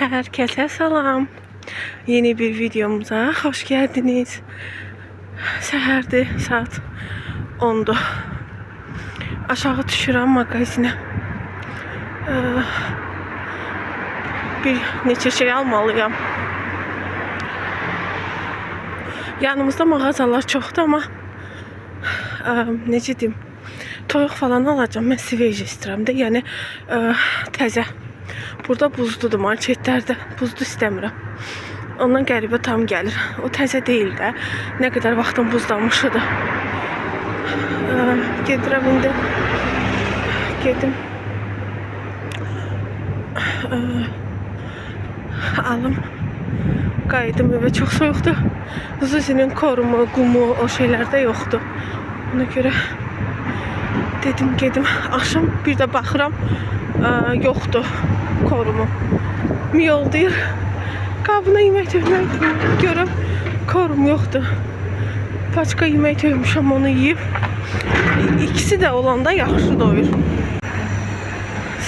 Herkese salam. Yeni bir videomuza hoş geldiniz. Səhərdir, saat 10'du. Aşağı düşürəm mağazinə. Bir neçə şey almalıyam. Yanımızda mağazalar çoxdur, amma necə deyim, toyuq falan alacağım. Mən sivej istəyirəm də, yəni təzə. Burada buzludur marketlərdə. Buzlu istəmirəm. Ondan qəribə tam gəlir. O təzə deyil də. Nə qədər vaxtım buzlanmışıdır. Gedirəm indi. Gedim. Alım. Qayıdım evə, çox soyuqdur. Zuzinin korumu, qumu o şeylərdə yoxdur. Ona görə dedim gedim. Axşam bir də baxıram, yoxdur korumu. Miyoldayır. Qabına yemək tökmək görüm, korum yoxdur. Paçka yemək tökmüşəm, onu yiyib. İkisi də olanda yaxşı doyur.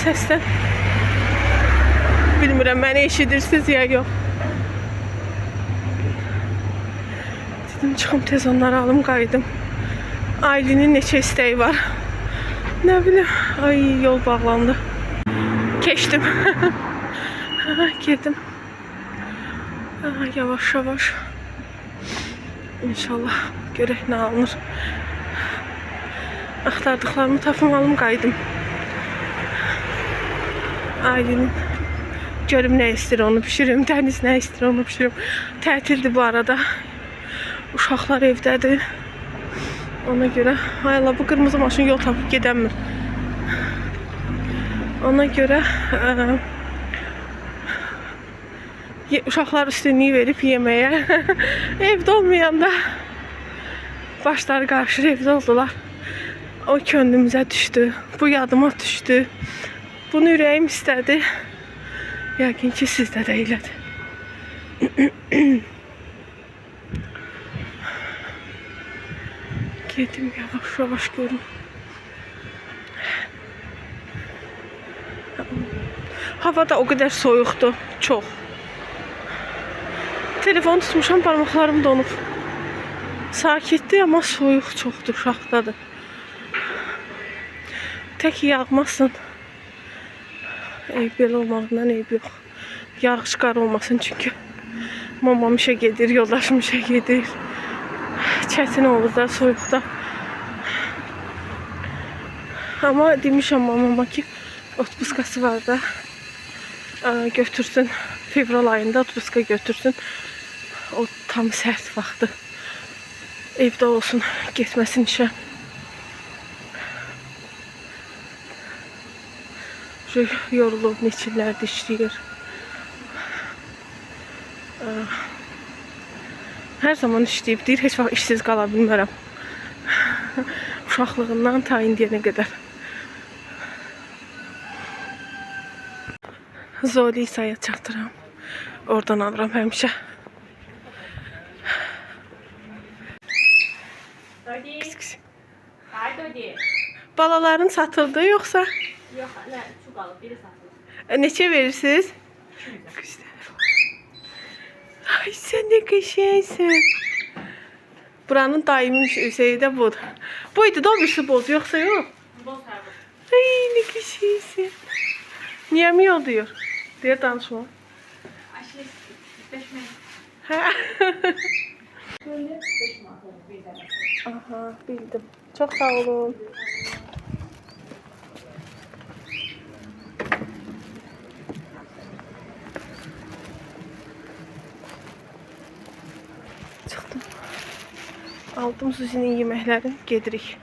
Səsdən bilmirəm, məni eşidirsiniz ya yox. Dedim çıxım tez onları alım, qayıdım. Ailinin neçə istəyi var. Nə bilim, ay yol bağlandı. Keçdim. Girdim. Yavaş yavaş. İnşallah görək nə alınır. Axtardıqlarımı tapım, alım, qayıdım. Ailenin görüm nə istəyir onu pişirim. Dəniz nə istəyir onu pişirim. Tətildir bu arada. Uşaqlar evdədir. Ona görə, ay Allah, bu qırmızı maşın yol tapıb gedəmir. Ona görə uşaqlar üstünlüyü verib yeməyə. Evdə olmayanda başları qarışır, evdə oldular. O könlümüzə düşdü. Bu yadıma düşdü. Bunu ürəyim istədi. Yəqin ki sizdə də elədir. Gedim yavaş yavaş görüm. Hava da o kadar soyuqdur, çox. Telefon tutmuşam, parmaqlarım donub. Sakitdir, amma soyuq çoxdur, uşaqdadır. Tək yağmasın. Eyb belə olmağından eyb yox. Yağış qar olmasın çünki. Mamam işə gedir, yoldaşım işə gedir. Çətin olur da soyuqda. Amma demişəm mamama ki, otpuskası var da, götürsün, fevral ayında otpuska götürsün. O tam sərt vaxtı. Evdə olsun, getməsin işə. Yorulub, neçillərdə işləyir. Hər zaman işləyib, deyir, heç vaxt işsiz qala bilmərəm. Uşaqlığından ta indiyənə qədər. Zolisa'ya çatdıram. Oradan alıram həmişə. Balaların satıldı yoxsa? Yox, şu qalıb, biri satılır. Neçə verirsiniz? 200. Ay, sən nə qəşəngsən. Buranın daimi şeyi də budur. Buydu da o birisi boz, yoxsa yox? Boz hərbə. Ay, nə qəşəngsən. Niyə mi yol diyor? Deyə danışma. Aşırı 5 min. Hə? Şöyle 5 manat olur bir dənə. Aha, bildim. Çox sağ olun. Çıxdım. Aldım Zuzinin yeməklərini, gedirik.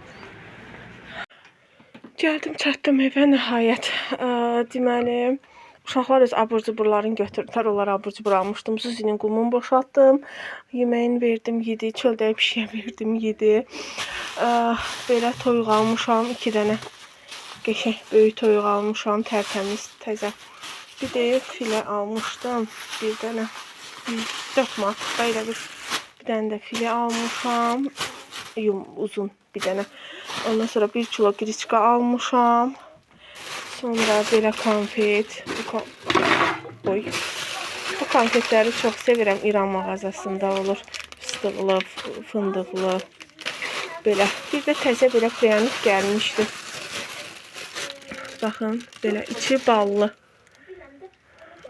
Gəldim, çatdım evə nəhayət. Deməli, uşaqlar öz abur-cuburlarını götürdülər. Onlara abur-cubur almışdım. Zuzinin qumunu boşaltdım. Yeməyini verdim, yedi. Çöldə pişiyə verdim, yedi. Belə toyuq almışam. 2 dənə qəşəng böyük toyuq almışam. Tərtəmiz, təzə. Bir də filə almışdım. Bir dənə 4 manat. Belə bir dənə də filə almışam. Uzun bir dənə. Ondan sonra 1 kilo qiriçka almışam. Sonra belə konfet. Oy. pankekləri çox sevirəm. İran mağazasında olur. Fıstıqlı, fındıqlı. Belə. Bir də təzə belə pryanik gəlmişdi. Baxın, belə içi ballı.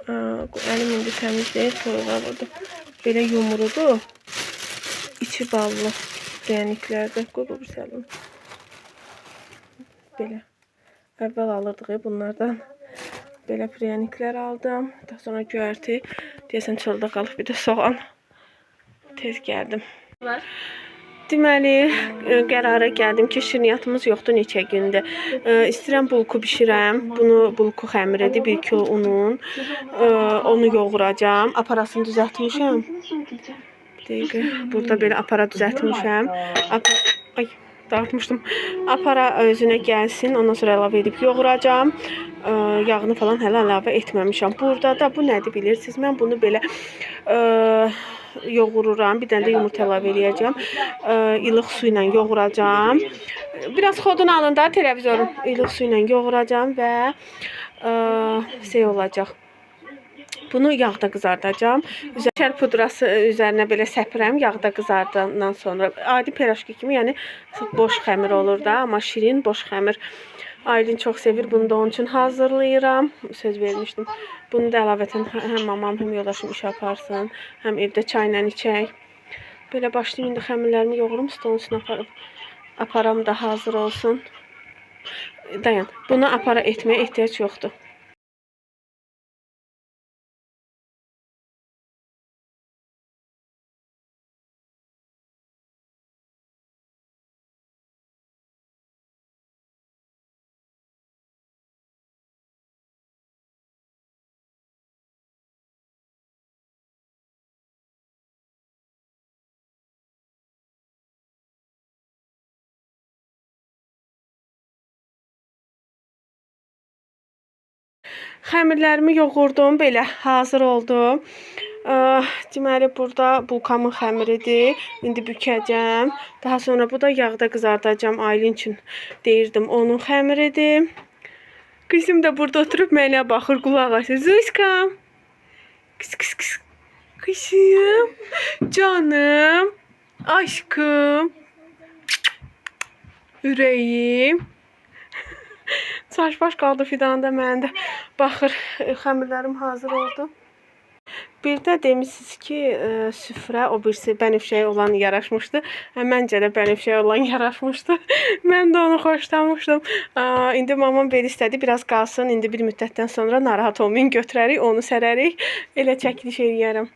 Əlim indi təmiz deyil, soyuğa vurdu. Belə yumrudur. İçi ballı pryaniklərdir. Qoy bu bir sələm. Belə. Əvvəl alırdıq bunlardan. Belə pryaniklər aldım. Daha sonra göyərti. Deyəsən çöldə qalıb, bir də soğan. Tez gəldim. Deməli, qərara gəldim ki, şirniyyatımız yoxdur neçə gündür. İstəyirəm bulku bişirəm. Bunu bulku xəmiridir, 1 kilo unun. Onu yoğuracam. Aparasını düzəltmişəm. Dəqiqə, burada belə apara düzəltmişəm. Ay, dağıtmışdım. Apara özünə gəlsin, ondan sonra əlavə edib yoğuracam. Yağını falan hələ əlavə etməmişəm. Burada da bu nədir bilirsiniz? Mən bunu belə yoğururam. Bir dənə də yumurta əlavə edəcəm. İlıq su ilə yoğuracam. Biraz xodunu alın da televizorun. İlıq su ilə yoğuracam və şey olacaq. Bunu yağda qızardacam. Şəkər pudrası üzərinə belə səpirəm. Yağda qızardandan sonra. Adi pirojki kimi, yəni boş xəmir olur da, amma şirin boş xəmir. Aylin çox sevir. Bunu da onun üçün hazırlayıram. Söz vermişdim. Bunu da əlavətən həm mamam, həm yoldaşım iş aparsın. Həm evdə çayla içək. Belə başlayım indi xəmirlərimi yoğurum. Stolun üstünə aparam da hazır olsun. Dayan. Bunu apara etməyə ehtiyac yoxdur. Xəmirlərimi yoğurdum, belə hazır oldu. Deməli, burada bulkamın xəmiridir. İndi bükəcəm. Daha sonra bu da yağda qızardacam. Aylin üçün deyirdim, onun xəmiridir. Qızım da burada oturub mənə baxır, qulaq asır. Zuyskam. Kıs kıs kıs. Qızım. Canım. Aşkım. Ürəyim. Saç baş qaldı Fidan'da məndə. Baxır, xəmirlərim hazır oldu. Bir də demişsiniz ki, süfrə o birisi bənövşəyə olan yaraşmışdı. Məncə də bənövşəyə olan yaraşmışdı. Mən də onu xoşlamışdım. İndi mamam belə istədi, biraz qalsın. İndi bir müddətdən sonra narahat olmayın, götürərik, onu sərərik. Elə çəkiliş eləyərəm.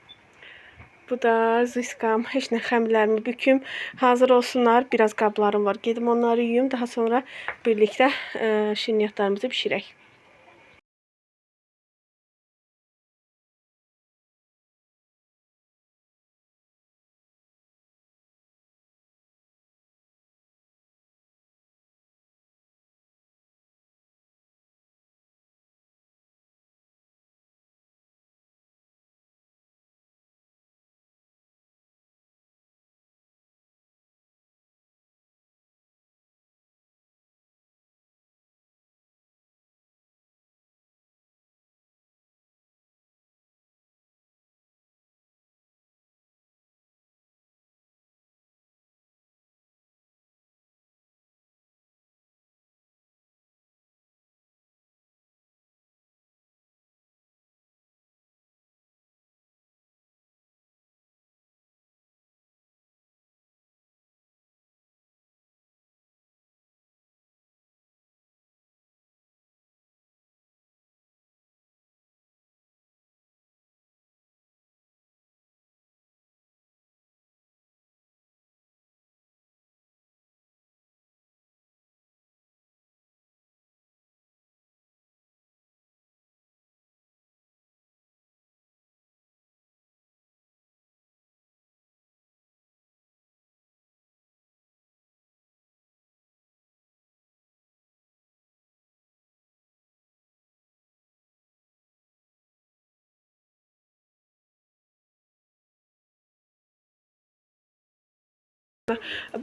Bu da zıskam. Heç nə, xəmirlərimi büküm. Hazır olsunlar. Biraz qablarım var. Gedim onları yuyum. Daha sonra birlikdə şirniyyatlarımızı bişirək.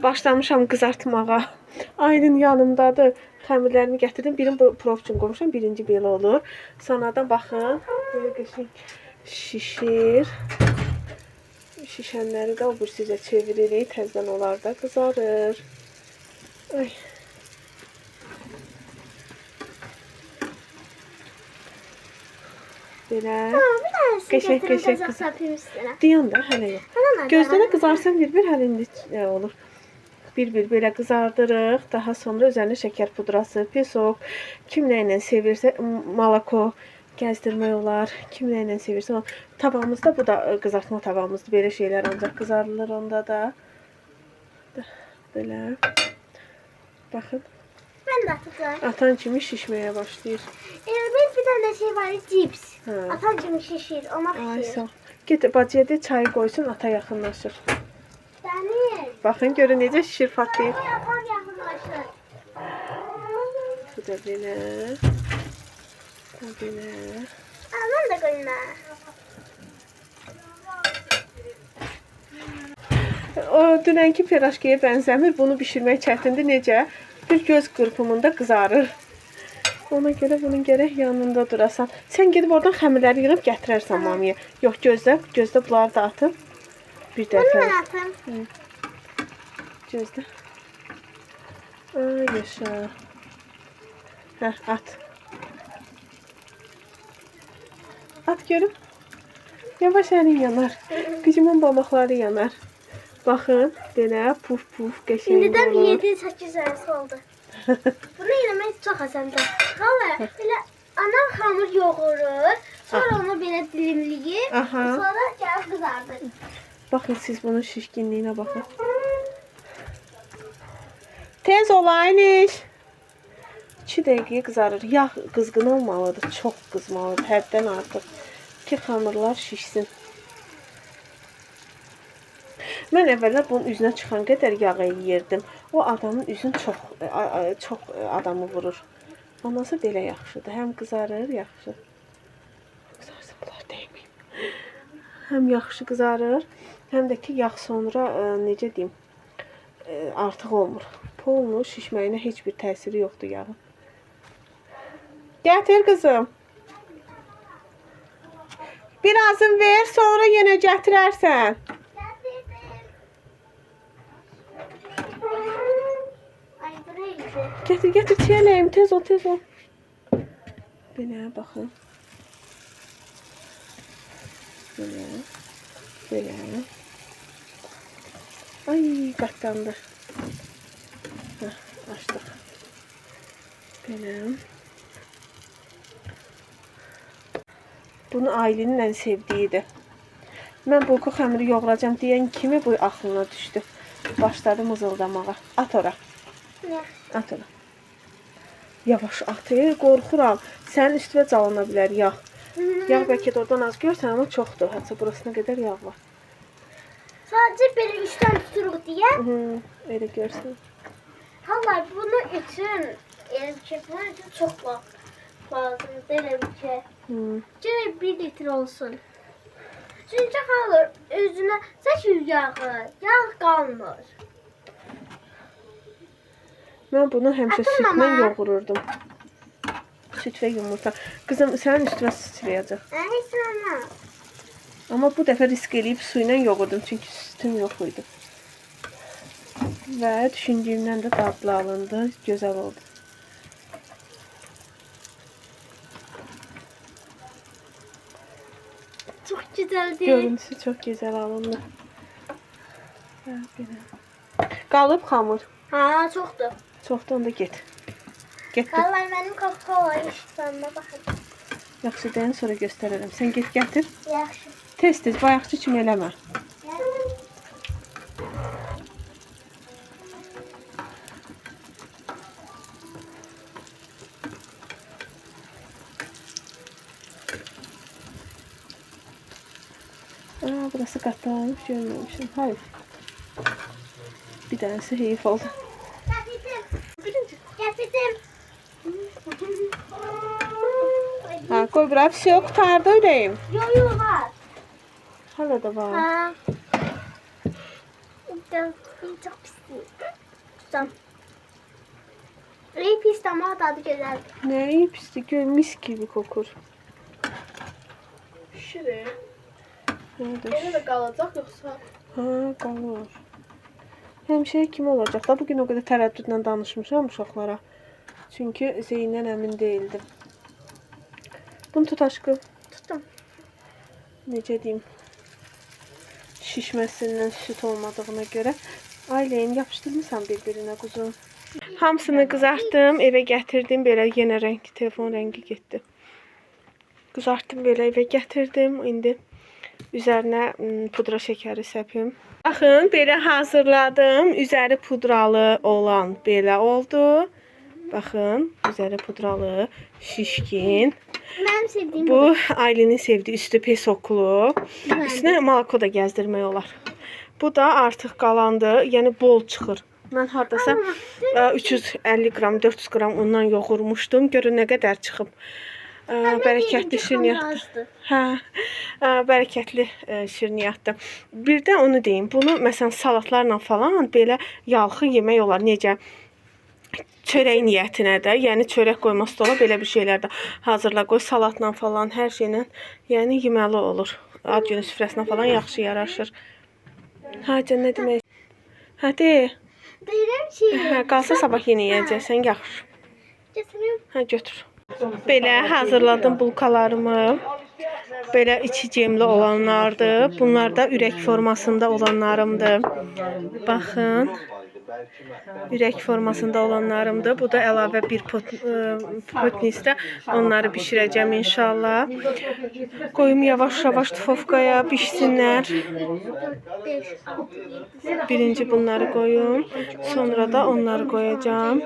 Başlamışam qızartmağa. Aylin yanımdadır. Xəmirlərimi gətirdim. Birini prof üçün qoymuşam. Birinci belə olur. Sonra da baxın. Böyle qəşəng şişir. Şişənləri də o bir sizə çeviririk. Təzdən onlar da qızarır. Ay. Belə. Bir tanesi Qəşəng getirin qəşəng kazak qızar. yapayım üstüne. Deyən də hələ yox. Hemen Gözlərə qızarsın bir-bir, hələ indi olur. Bir-bir belə qızardırıq. Daha sonra üzərinə şəkər pudrası, pesok, kim nə ilə sevirsə, malako gəzdirmək olar. Kim nə ilə sevirsə. Tavamızda, bu da qızartma tavamızdır. Belə şeylər ancaq qızarılır onda da. Belə. Baxın. Ben de atacağım. Atan kimi şişməyə başlayır. Bir tane şey var, cips. Ha. Atancım şişir, ona Ay pişir. sağ ol. Get bacıya de çayı qoysun, ata yaxınlaşır. Daniel. Baxın görün necə şişir patlayır. Atan yakınlaşır. Bu da belə. Bu da belə. Aman da koyma. O dünənki piraşkiyə bənzəmir. Bunu bişirmək çətindir. Necə? Bir göz qırpımında qızarır. Ona görə bunun gərək yanında durasan. Sən gedib oradan xəmirləri yığıb gətirərsən mamiyə. Yox, gözlə. Gözlə bunları da atım. Bir Bunu dəfə. ben atayım. Gözlə. Ay yaşa. Hə, at. At görüm. Yavaş əlin yanar. Qızımın barmaqları yanar. Baxın, belə puf puf qəşəng Şimdiden olur. 7-8 arası oldu. Bunu yemək çox asandır. Valla belə anam hamur yoğurur. Sonra onu belə dilimləyib. Aha. Sonra gəlib qızardır. Baxın siz bunun şişkinliyinə baxın. Tez ol Ayniş. 2 dəqiqəyə qızarır. Yağ qızğın olmalıdır. Çox qızmalıdır. Həddən artıq. Ki xəmirlər şişsin. Mən əvvəllər bunun üzünə çıxan qədər yağı yeyirdim. O adamın üzün çox adamı vurur. Ondan sonra belə yaxşıdır. Həm qızarır, yaxşı. Qızarsın, bunlar dəyməyim. Həm yaxşı qızarır, həm də ki, yağ sonra necə deyim, artıq olmur. Polunu şişməyinə heç bir təsiri yoxdur yağın. Gətir qızım. Birazını ver, sonra yenə gətirərsən. Ay bu neydi? Gətir, gətir, çiyələyim, tez ol, tez ol. Belə, baxın. Belə, belə. Ay, qatlandı. Hə, açdıq. Belə. Bunu Aylinin ən sevdiyidir. Mən bulku xəmiri yoğuracam deyən kimi bu axlına düşdü. Başladı mızıldamağa. At ora. Ne? At ora. Yavaş at, qorxuram. Sənin üstünə calana bilər yağ. Yağ bəlkə də oradan az görsən, amma çoxdur. Hətta burasına qədər yağ var. Sadece bir üstten tuturuq diye. Elə görsən. Valla bunu için bunun için çok lazım. Değil ki. Gene 1 litre olsun. Çünkü kalır özüne seçil yağı. Yağ kalmır. Mən bunu həmişə Atın südlə mama. yoğururdum. Süd və yumurta. Qızım, sənin üstünə sıçrayacaq. Hiç ama. Amma bu dəfə risk eləyib su ilə yoğurdum, çünki sütüm yox idi. Və düşündüyümdən də dadlı alındı, gözəl oldu. Çok güzel değil. Görüntüsü çox gözəl alındı. Qalıb xamır. Ha çoktu. Çoxdan onda get. Get. Vallahi benim Coca-Cola işlemine bakın. Yaxşı deyən sonra göstərərəm. Sən get gətir. Yaxşı. Tez-tez bayaqçı kimi eləmə. Burası qatlanmış, görməmişim. Hayır. Bir dənəsi heyif oldu. Getirdim. Ha, qoy bura. Все, qurtardı ürəyim. Yo var. Hala da var. Ha. Çok pis değil. Tutam. İyi pis ama tadı güzel. Nə iyi pisdir, gör mis kimi kokur. bişirir. Nədir? Yenə də qalacaq yoxsa? Ha, qalır. Həmişə kim olacaq da? Bugün o qədər tərəddüdlə danışmışam uşaqlara. Çünki Zeynən əmin değildim. Bunu tut aşkım. Tuttum. Necə deyim? Şişməsindən süt olmadığına görə. Aylen yapışdırmısan bir-birinə quzum. Hamısını qızartdım, evə gətirdim. Belə yenə telefon rəngi getdi. Qızartdım belə evə gətirdim. İndi üzərinə pudra şəkəri səpim. Baxın, belə hazırladım. Üzəri pudralı olan belə oldu. Baxın, üzəri pudralı, şişkin. Mənim sevdiyim Bu Aylin'in sevdiyi üstü pesoklu. Üstünə malako da gəzdirmək olar. Bu da artıq qalandı. Yəni bol çıxır. Mən hardasa 350 qram, 400 qram ondan yoğurmuşdum. Görün nə qədər çıxıb. Bərəkətli şirniyyatdır. Hə, bərəkətli şirniyyatdır. Bir də onu deyim. Bunu məsələn salatlarla falan belə yağlı yemək olar. Necə? Çörək niyyətinə də, yəni çörək qoyması da olar, belə bir şeylər də hazırla qoy, salatla falan, hər şeylə, yəni yeməli olur. Ad günü süfrəsinə falan yaxşı yaraşır. Hə, nə demək? Hə, de. Deyirəm ki, Hə, qalsa sabah yenə yeyəcəksən, yaxşı. götürüm. Hə, götür. Belə hazırladım bulkalarımı. Belə içi cemli olanlardır. Bunlar da ürək formasında olanlarımdır. Baxın. Ürək formasında olanlarımdır. Bu da əlavə bir potnisdə onları bişirəcəm inşallah. Qoyum yavaş-yavaş tufovkaya bişsinlər. Birinci bunları qoyum. Sonra da onları qoyacağım.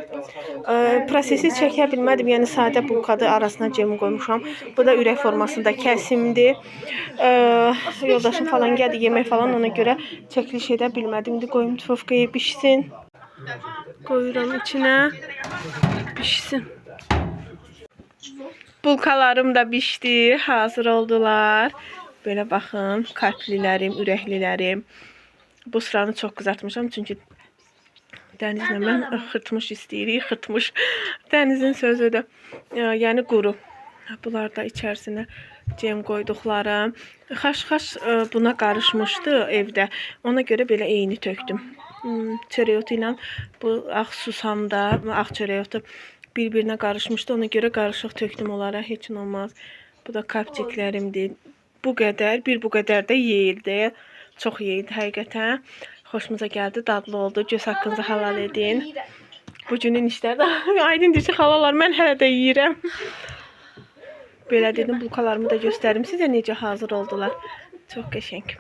Prosesi çəkə bilmədim. Yəni sadə bulkadır. Arasına cem qoymuşam. Bu da ürək formasında kəsimdir. Yoldaşım falan gəldi yemək falan, ona görə çəkiliş edə bilmədim. İndi qoyum tufovkaya bişsin. Qoyuram içinə. Bişsin. Bulkalarım da bişdi. Hazır oldular. Belə baxın. Kalplilərim, ürəklilərim. Bu sıranı çox qızartmışam. Çünki dənizlə mən xırtmış istəyirik. Xırtmış. Dənizin sözüdür. Yəni quru. Bunlar da içərisinə cem qoyduqlarım. Xaş-xaş buna qarışmışdı evdə. Ona görə belə eyni tökdüm. Çörək otu ilə bu ağ susamda, ağ çörək otu bir-birinə qarışmışdı. Ona görə qarışıq tökdüm onlara. Heç nə olmaz. Bu da kapçiklərimdir. Bu qədər, bir bu qədər də yeyildi. Çox yeyildi həqiqətən. Xoşumuza gəldi, dadlı oldu. Göz haqqınızı halal edin. Bugünün işləri aydın deyir ki, xalalar, mən hələ də yeyirəm. Belə dedim, bulkalarımı da göstərim sizə necə hazır oldular. Çox qəşəng.